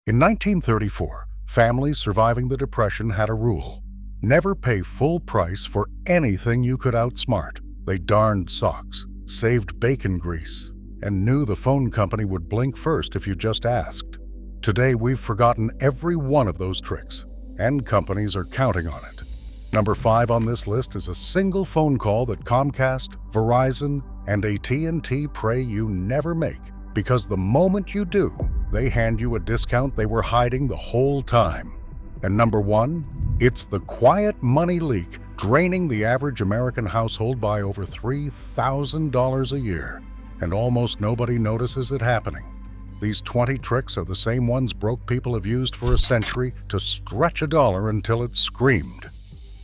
In 1934, families surviving the Depression had a rule: never pay full price for anything you could outsmart. They darned socks, saved bacon grease, and knew the phone company would blink first if you just asked. Today, we've forgotten every one of those tricks, and companies are counting on it. Number 5 on this list is a single phone call that Comcast, Verizon, and AT&T pray you never make, because the moment you do, they hand you a discount they were hiding the whole time. And number 1, it's the quiet money leak draining the average American household by over $3,000 a year, and almost nobody notices it happening. These 20 tricks are the same ones broke people have used for a century to stretch a dollar until it screamed.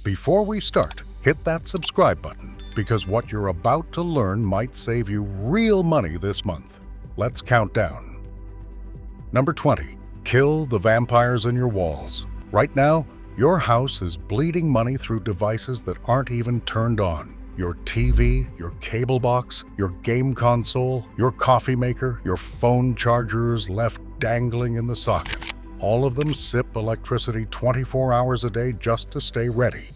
Before we start, hit that subscribe button, because what you're about to learn might save you real money this month. Let's count down. Number 20, kill the vampires in your walls. Right now, your house is bleeding money through devices that aren't even turned on. Your TV, your cable box, your game console, your coffee maker, your phone chargers left dangling in the socket. All of them sip electricity 24 hours a day just to stay ready.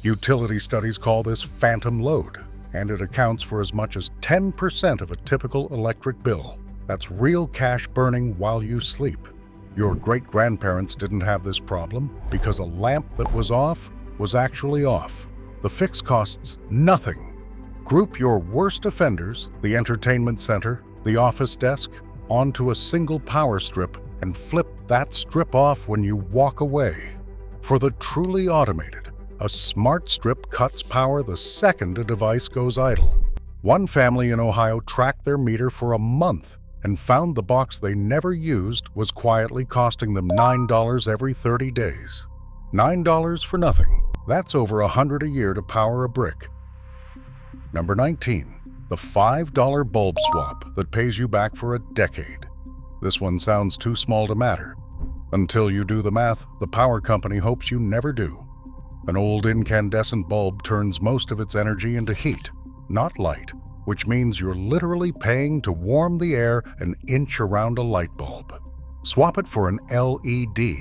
Utility studies call this phantom load, and it accounts for as much as 10% of a typical electric bill. That's real cash burning while you sleep. Your great-grandparents didn't have this problem because a lamp that was off was actually off. The fix costs nothing. Group your worst offenders, the entertainment center, the office desk, onto a single power strip and flip that strip off when you walk away. For the truly automated, a smart strip cuts power the second a device goes idle. One family in Ohio tracked their meter for a month and found the box they never used was quietly costing them $9 every 30 days. $9 for nothing. That's over $100 a year to power a brick. Number 19, the $5 bulb swap that pays you back for a decade. This one sounds too small to matter. Until you do the math, the power company hopes you never do. An old incandescent bulb turns most of its energy into heat, not light, which means you're literally paying to warm the air an inch around a light bulb. Swap it for an LED,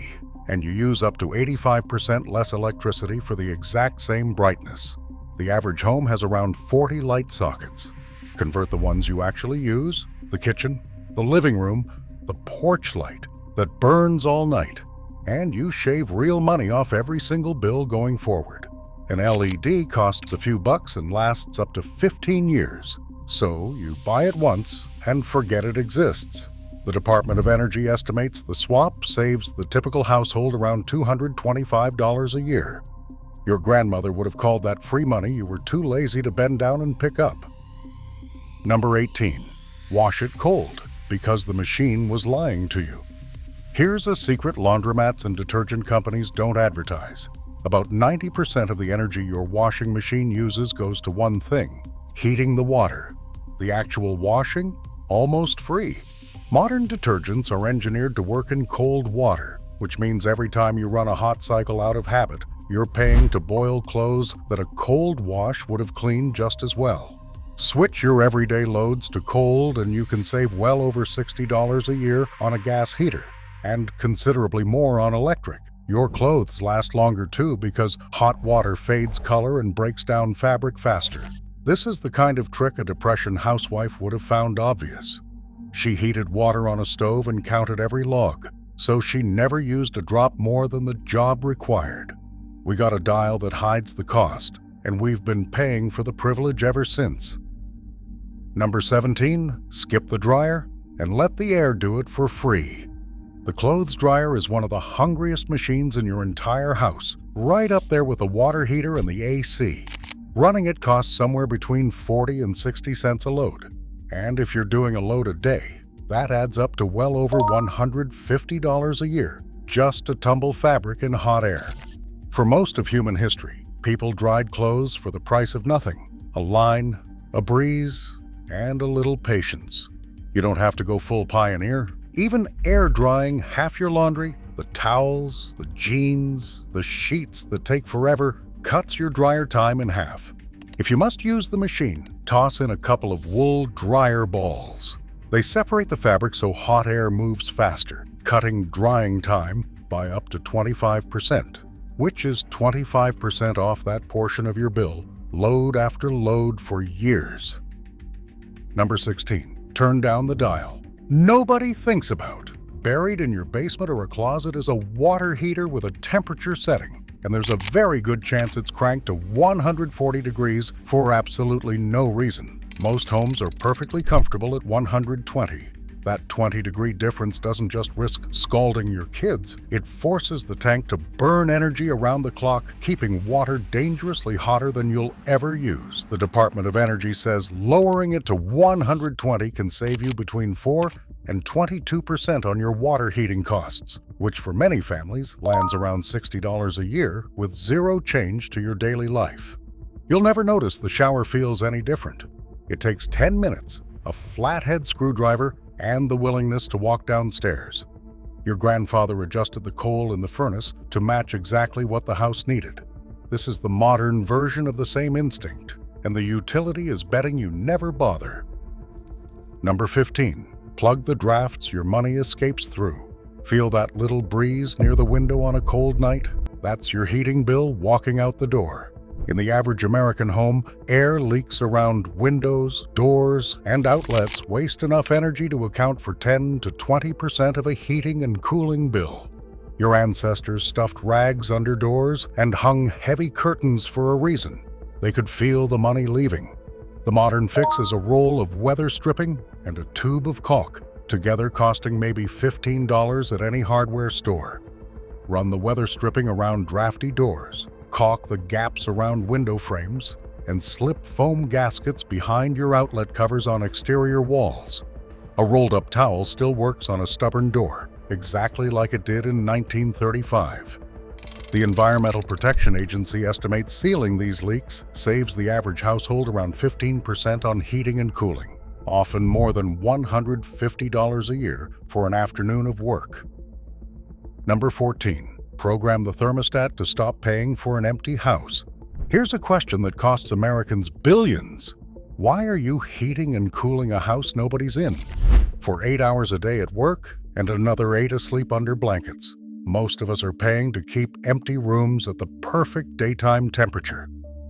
and you use up to 85% less electricity for the exact same brightness. The average home has around 40 light sockets. Convert the ones you actually use, the kitchen, the living room, the porch light that burns all night, and you shave real money off every single bill going forward. An LED costs a few bucks and lasts up to 15 years, so you buy it once and forget it exists. The Department of Energy estimates the swap saves the typical household around $225 a year. Your grandmother would have called that free money you were too lazy to bend down and pick up. Number 18, wash it cold because the machine was lying to you. Here's a secret laundromats and detergent companies don't advertise. About 90% of the energy your washing machine uses goes to one thing: heating the water. The actual washing? Almost free. Modern detergents are engineered to work in cold water, which means every time you run a hot cycle out of habit, you're paying to boil clothes that a cold wash would have cleaned just as well. Switch your everyday loads to cold and you can save well over $60 a year on a gas heater, and considerably more on electric. Your clothes last longer too because hot water fades color and breaks down fabric faster. This is the kind of trick a Depression housewife would have found obvious. She heated water on a stove and counted every log, so she never used a drop more than the job required. We got a dial that hides the cost, and we've been paying for the privilege ever since. Number 17, skip the dryer and let the air do it for free. The clothes dryer is one of the hungriest machines in your entire house, right up there with the water heater and the AC. Running it costs somewhere between 40 and 60 cents a load. And if you're doing a load a day, that adds up to well over $150 a year just to tumble fabric in hot air. For most of human history, people dried clothes for the price of nothing: a line, a breeze, and a little patience. You don't have to go full pioneer. Even air drying half your laundry, the towels, the jeans, the sheets that take forever, cuts your dryer time in half. If you must use the machine, toss in a couple of wool dryer balls. They separate the fabric so hot air moves faster, cutting drying time by up to 25%, which is 25% off that portion of your bill, load after load for years. Number 16, turn down the dial. Nobody thinks about. Buried in your basement or a closet is a water heater with a temperature setting, and there's a very good chance it's cranked to 140 degrees for absolutely no reason. Most homes are perfectly comfortable at 120. That 20-degree difference doesn't just risk scalding your kids, it forces the tank to burn energy around the clock, keeping water dangerously hotter than you'll ever use. The Department of Energy says lowering it to 120 can save you between 4 and 22% on your water heating costs, which for many families lands around $60 a year with zero change to your daily life. You'll never notice the shower feels any different. It takes 10 minutes, a flathead screwdriver, and the willingness to walk downstairs. Your grandfather adjusted the coal in the furnace to match exactly what the house needed. This is the modern version of the same instinct, and the utility is betting you never bother. Number 15, plug the drafts your money escapes through. Feel that little breeze near the window on a cold night? That's your heating bill walking out the door. In the average American home, air leaks around windows, doors, and outlets waste enough energy to account for 10 to 20% of a heating and cooling bill. Your ancestors stuffed rags under doors and hung heavy curtains for a reason. They could feel the money leaving. The modern fix is a roll of weather stripping and a tube of caulk, together costing maybe $15 at any hardware store. Run the weather stripping around drafty doors, caulk the gaps around window frames, and slip foam gaskets behind your outlet covers on exterior walls. A rolled-up towel still works on a stubborn door, exactly like it did in 1935. The Environmental Protection Agency estimates sealing these leaks saves the average household around 15% on heating and cooling, often more than $150 a year for an afternoon of work. Number 14. Program the thermostat to stop paying for an empty house. Here's a question that costs Americans billions. Why are you heating and cooling a house nobody's in? For 8 hours a day at work and another 8 asleep under blankets. Most of us are paying to keep empty rooms at the perfect daytime temperature.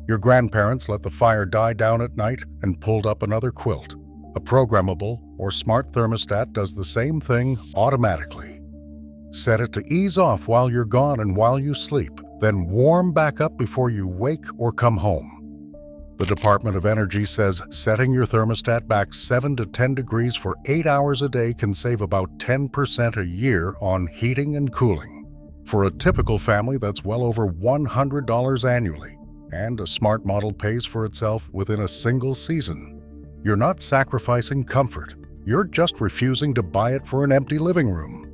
Your grandparents let the fire die down at night and pulled up another quilt. A programmable or smart thermostat does the same thing automatically. Set it to ease off while you're gone and while you sleep, then warm back up before you wake or come home. The Department of Energy says setting your thermostat back 7 to 10 degrees for 8 hours a day can save about 10% a year on heating and cooling. For a typical family, that's well over $100 annually, and a smart model pays for itself within a single season. You're not sacrificing comfort. You're just refusing to buy it for an empty living room.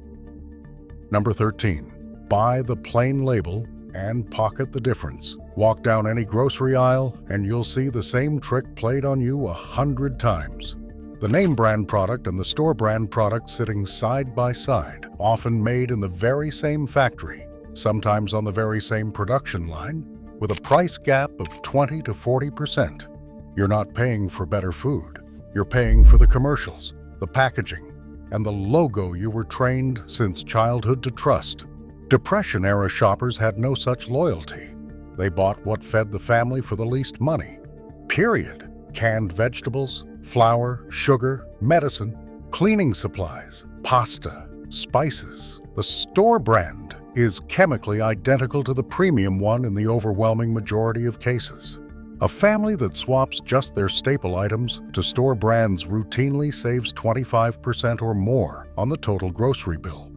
Number 13, buy the plain label and pocket the difference. Walk down any grocery aisle and you'll see the same trick played on you 100 times. The name brand product and the store brand product sitting side by side, often made in the very same factory, sometimes on the very same production line, with a price gap of 20 to 40%. You're not paying for better food. You're paying for the commercials, the packaging, and the logo you were trained since childhood to trust. Depression-era shoppers had no such loyalty. They bought what fed the family for the least money. Period. Canned vegetables, flour, sugar, medicine, cleaning supplies, pasta, spices. The store brand is chemically identical to the premium one in the overwhelming majority of cases. A family that swaps just their staple items to store brands routinely saves 25% or more on the total grocery bill.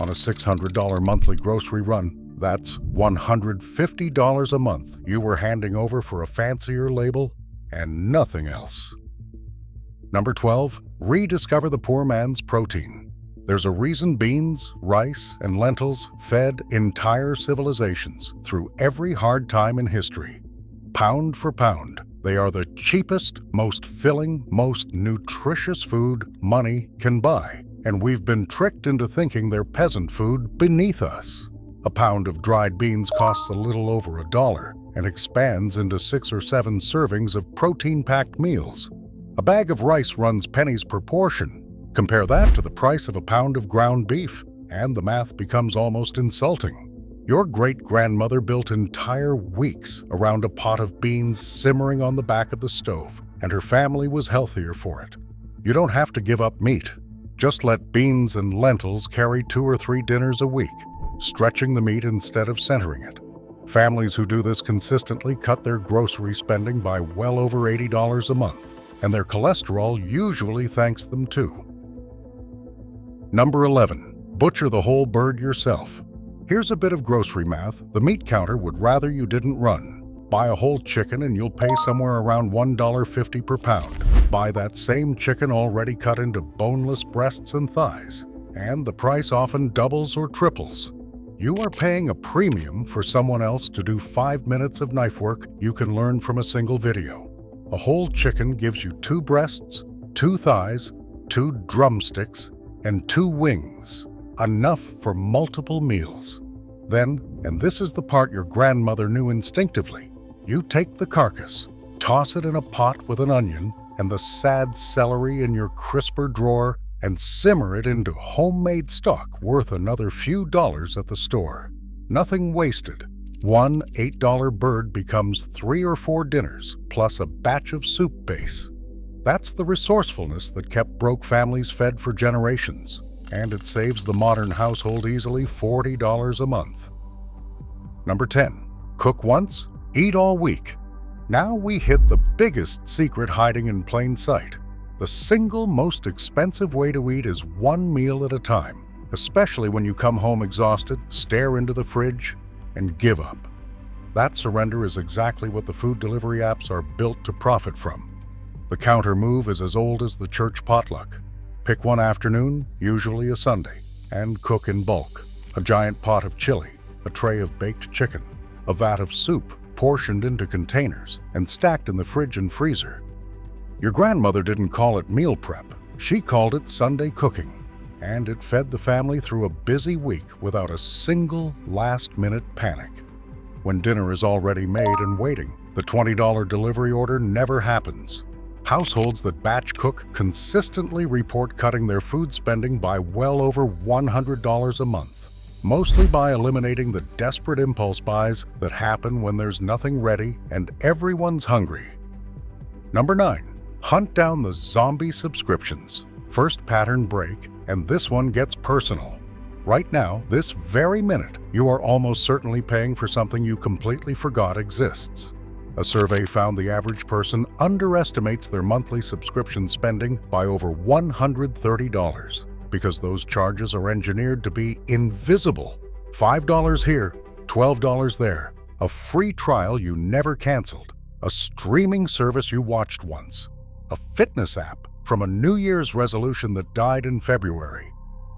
On a $600 monthly grocery run, that's $150 a month you were handing over for a fancier label and nothing else. Number 12, rediscover the poor man's protein. There's a reason beans, rice, and lentils fed entire civilizations through every hard time in history. Pound for pound, they are the cheapest, most filling, most nutritious food money can buy, and we've been tricked into thinking they're peasant food beneath us. A pound of dried beans costs a little over $1 and expands into 6 or 7 servings of protein-packed meals. A bag of rice runs pennies per portion. Compare that to the price of a pound of ground beef. And the math becomes almost insulting. Your great-grandmother built entire weeks around a pot of beans simmering on the back of the stove, and her family was healthier for it. You don't have to give up meat. Just let beans and lentils carry 2 or 3 dinners a week, stretching the meat instead of centering it. Families who do this consistently cut their grocery spending by well over $80 a month, and their cholesterol usually thanks them too. Number 11. Butcher the whole bird yourself. Here's a bit of grocery math the meat counter would rather you didn't run. Buy a whole chicken and you'll pay somewhere around $1.50 per pound. Buy that same chicken already cut into boneless breasts and thighs, and the price often doubles or triples. You are paying a premium for someone else to do 5 minutes of knife work you can learn from a single video. A whole chicken gives you 2 breasts, 2 thighs, 2 drumsticks, and 2 wings. Enough for multiple meals. Then, and this is the part your grandmother knew instinctively, you take the carcass, toss it in a pot with an onion and the sad celery in your crisper drawer, and simmer it into homemade stock worth another few dollars at the store. Nothing wasted. One $8 bird becomes 3 or 4 dinners, plus a batch of soup base. That's the resourcefulness that kept broke families fed for generations. And it saves the modern household easily $40 a month. Number 10. Cook once, eat all week. Now we hit the biggest secret hiding in plain sight. The single most expensive way to eat is 1 meal at a time, especially when you come home exhausted, stare into the fridge, and give up. That surrender is exactly what the food delivery apps are built to profit from. The counter move is as old as the church potluck. Pick one afternoon, usually a Sunday, and cook in bulk. A giant pot of chili, a tray of baked chicken, a vat of soup portioned into containers and stacked in the fridge and freezer. Your grandmother didn't call it meal prep. She called it Sunday cooking, and it fed the family through a busy week without a single last-minute panic. When dinner is already made and waiting, the $20 delivery order never happens. Households that batch cook consistently report cutting their food spending by well over $100 a month, mostly by eliminating the desperate impulse buys that happen when there's nothing ready and everyone's hungry. Number 9. Hunt down the zombie subscriptions. First pattern break, and this one gets personal. Right now, this very minute, you are almost certainly paying for something you completely forgot exists. A survey found the average person underestimates their monthly subscription spending by over $130 because those charges are engineered to be invisible. $5 here, $12 there, a free trial you never canceled, a streaming service you watched once, a fitness app from a New Year's resolution that died in February.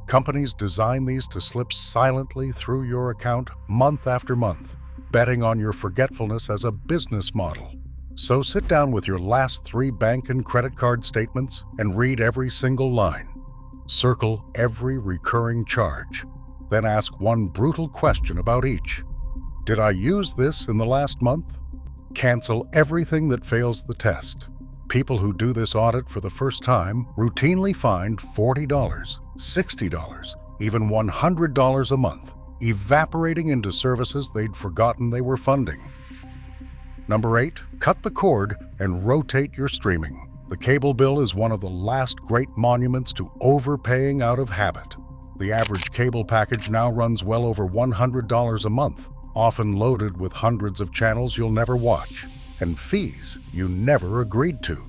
Companies design these to slip silently through your account month after month, betting on your forgetfulness as a business model. So sit down with your last 3 bank and credit card statements and read every single line. Circle every recurring charge. Then ask one brutal question about each. Did I use this in the last month? Cancel everything that fails the test. People who do this audit for the first time routinely find $40, $60, even $100 a month, evaporating into services they'd forgotten they were funding. Number 8, cut the cord and rotate your streaming. The cable bill is one of the last great monuments to overpaying out of habit. The average cable package now runs well over $100 a month, often loaded with hundreds of channels you'll never watch, and fees you never agreed to.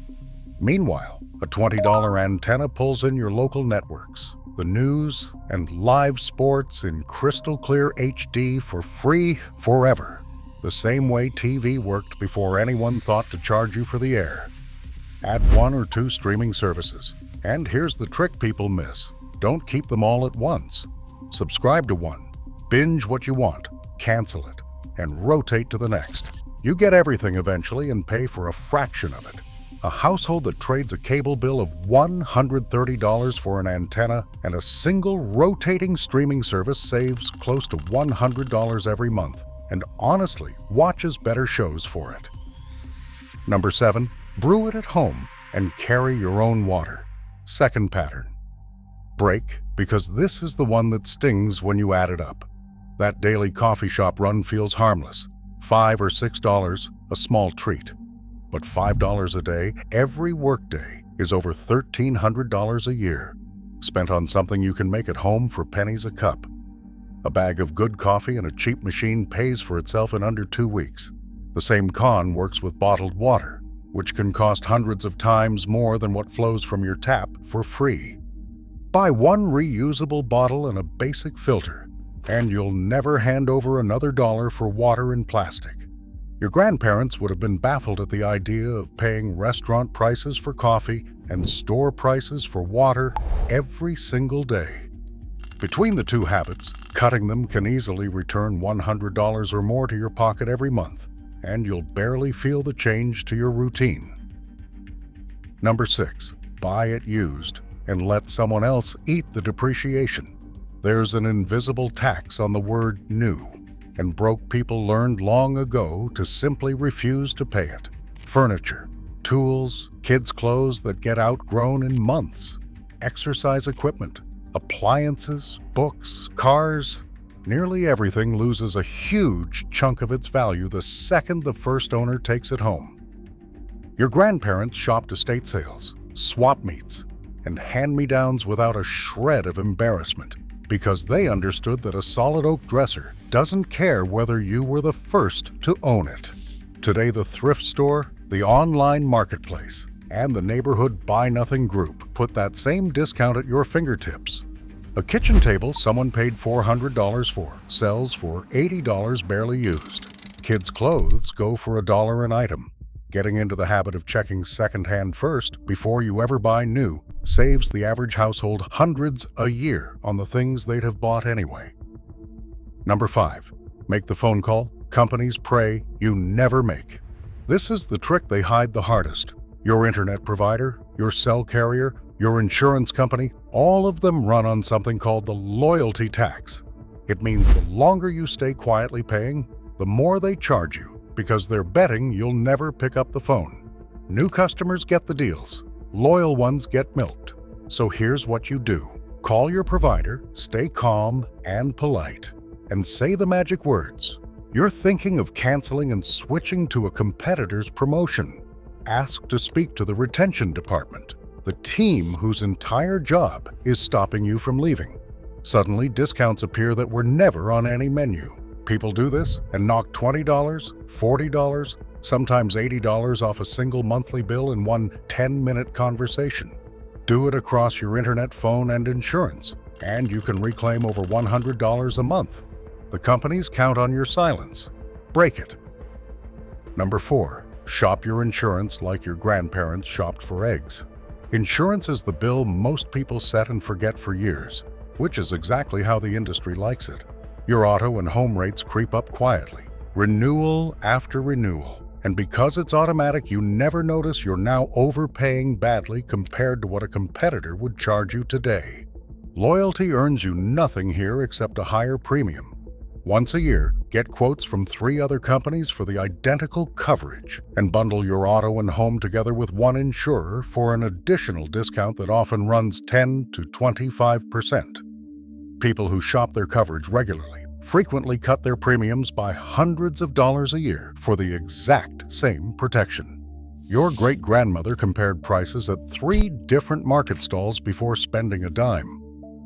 Meanwhile, a $20 antenna pulls in your local networks, the news, and live sports in crystal clear HD for free forever, the same way TV worked before anyone thought to charge you for the air. Add 1 or 2 streaming services, and here's the trick people miss. Don't keep them all at once. Subscribe to one, binge what you want, cancel it, and rotate to the next. You get everything eventually and pay for a fraction of it. A household that trades a cable bill of $130 for an antenna and a single rotating streaming service saves close to $100 every month and honestly watches better shows for it. Number 7, brew it at home and carry your own water. Second pattern. Break, because this is the one that stings when you add it up. That daily coffee shop run feels harmless. $5 or $6, a small treat. But $5 a day, every workday, is over $1,300 a year, spent on something you can make at home for pennies a cup. A bag of good coffee and a cheap machine pays for itself in under 2 weeks. The same con works with bottled water, which can cost hundreds of times more than what flows from your tap for free. Buy one reusable bottle and a basic filter, and you'll never hand over another dollar for water in plastic. Your grandparents would have been baffled at the idea of paying restaurant prices for coffee and store prices for water every single day. Between the two habits, cutting them can easily return $100 or more to your pocket every month, and you'll barely feel the change to your routine. Number 6, buy it used and let someone else eat the depreciation. There's an invisible tax on the word new, and broke people learned long ago to simply refuse to pay it. Furniture, tools, kids' clothes that get outgrown in months, exercise equipment, appliances, books, cars. Nearly everything loses a huge chunk of its value the second the first owner takes it home. Your grandparents shopped estate sales, swap meets, and hand-me-downs without a shred of embarrassment, because they understood that a solid oak dresser doesn't care whether you were the first to own it. Today, the thrift store, the online marketplace, and the neighborhood buy-nothing group put that same discount at your fingertips. A kitchen table someone paid $400 for sells for $80 barely used. Kids' clothes go for $1 an item. Getting into the habit of checking secondhand first before you ever buy new saves the average household hundreds a year on the things they'd have bought anyway. Number 5, make the phone call companies pray you never make. This is the trick they hide the hardest. Your internet provider, your cell carrier, your insurance company, all of them run on something called the loyalty tax. It means the longer you stay quietly paying, the more they charge you, because they're betting you'll never pick up the phone. New customers get the deals. Loyal ones get milked. So here's what you do. Call your provider, stay calm and polite, and say the magic words. You're thinking of canceling and switching to a competitor's promotion. Ask to speak to the retention department, the team whose entire job is stopping you from leaving. Suddenly, discounts appear that were never on any menu. People do this and knock $20, $40, sometimes $80 off a single monthly bill in one 10-minute conversation. Do it across your internet, phone, and insurance, and you can reclaim over $100 a month. The companies count on your silence. Break it. Number 4, shop your insurance like your grandparents shopped for eggs. Insurance is the bill most people set and forget for years, which is exactly how the industry likes it. Your auto and home rates creep up quietly, renewal after renewal. And because it's automatic, you never notice you're now overpaying badly compared to what a competitor would charge you today. Loyalty earns you nothing here except a higher premium. Once a year, get quotes from 3 other companies for the identical coverage and bundle your auto and home together with one insurer for an additional discount that often runs 10 to 25%. People who shop their coverage regularly frequently cut their premiums by hundreds of dollars a year for the exact same protection. Your great-grandmother compared prices at 3 different market stalls before spending a dime.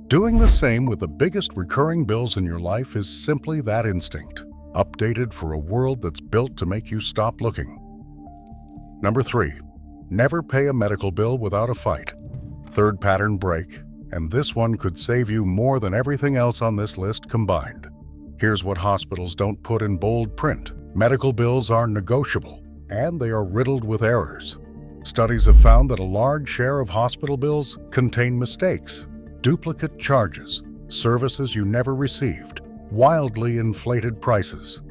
Doing the same with the biggest recurring bills in your life is simply that instinct, updated for a world that's built to make you stop looking. Number 3, never pay a medical bill without a fight. Third pattern break, and this one could save you more than everything else on this list combined. Here's what hospitals don't put in bold print. Medical bills are negotiable, and they are riddled with errors. Studies have found that a large share of hospital bills contain mistakes, duplicate charges, services you never received, wildly inflated prices.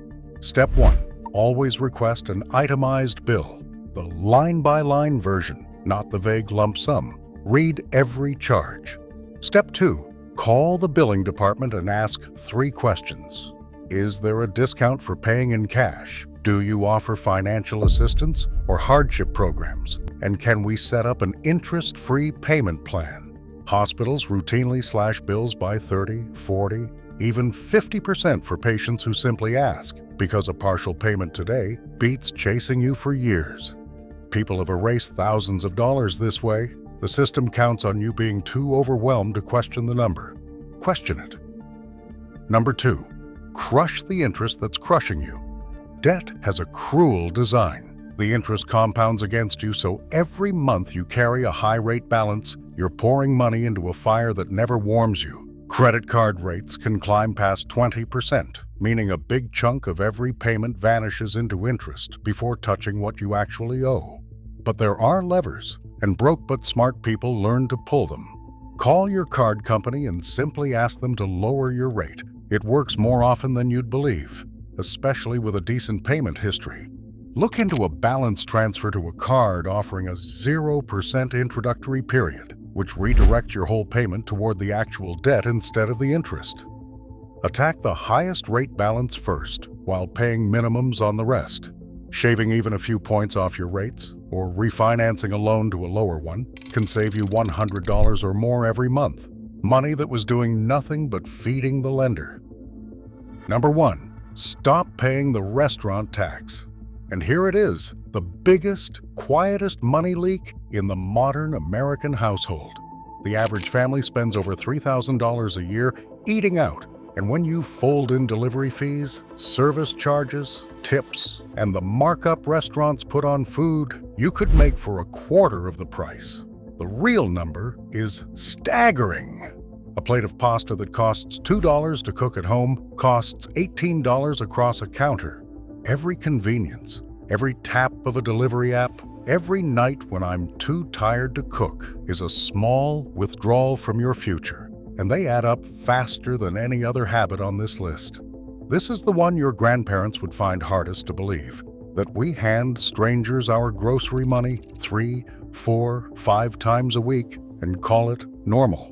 Step 1, always request an itemized bill, the line-by-line version, not the vague lump sum. Read every charge. Step 2, call the billing department and ask 3 questions. Is there a discount for paying in cash? Do you offer financial assistance or hardship programs? And can we set up an interest-free payment plan? Hospitals routinely slash bills by 30, 40, even 50% for patients who simply ask, because a partial payment today beats chasing you for years. People have erased thousands of dollars this way. The system counts on you being too overwhelmed to question the number. Question it. Number 2, crush the interest that's crushing you. Debt has a cruel design. The interest compounds against you, so every month you carry a high-rate balance, you're pouring money into a fire that never warms you. Credit card rates can climb past 20%, meaning a big chunk of every payment vanishes into interest before touching what you actually owe. But there are levers, and broke but smart people learn to pull them. Call your card company and simply ask them to lower your rate. It works more often than you'd believe, especially with a decent payment history. Look into a balance transfer to a card offering a 0% introductory period, which redirects your whole payment toward the actual debt instead of the interest. Attack the highest rate balance first, while paying minimums on the rest. Shaving even a few points off your rates, or refinancing a loan to a lower one, can save you $100 or more every month. Money that was doing nothing but feeding the lender. Number 1, stop paying the restaurant tax. And here it is, the biggest, quietest money leak in the modern American household. The average family spends over $3,000 a year eating out, and when you fold in delivery fees, service charges, tips, and the markup restaurants put on food, you could make for a quarter of the price. The real number is staggering. A plate of pasta that costs $2 to cook at home costs $18 across a counter. Every convenience, every tap of a delivery app, every night when I'm too tired to cook is a small withdrawal from your future, and they add up faster than any other habit on this list. This is the one your grandparents would find hardest to believe, that we hand strangers our grocery money 3, 4, 5 times a week and call it normal.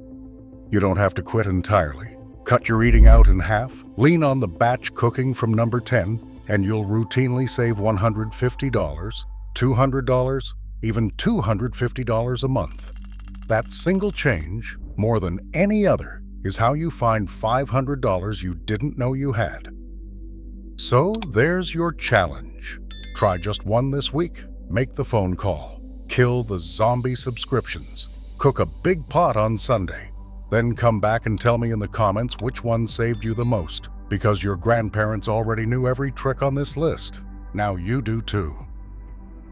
You don't have to quit entirely. Cut your eating out in half, lean on the batch cooking from number 10, and you'll routinely save $150, $200, even $250 a month. That single change, more than any other, is how you find $500 you didn't know you had. So there's your challenge. Try just one this week. Make the phone call. Kill the zombie subscriptions. Cook a big pot on Sunday. Then come back and tell me in the comments which one saved you the most, because your grandparents already knew every trick on this list. Now you do too.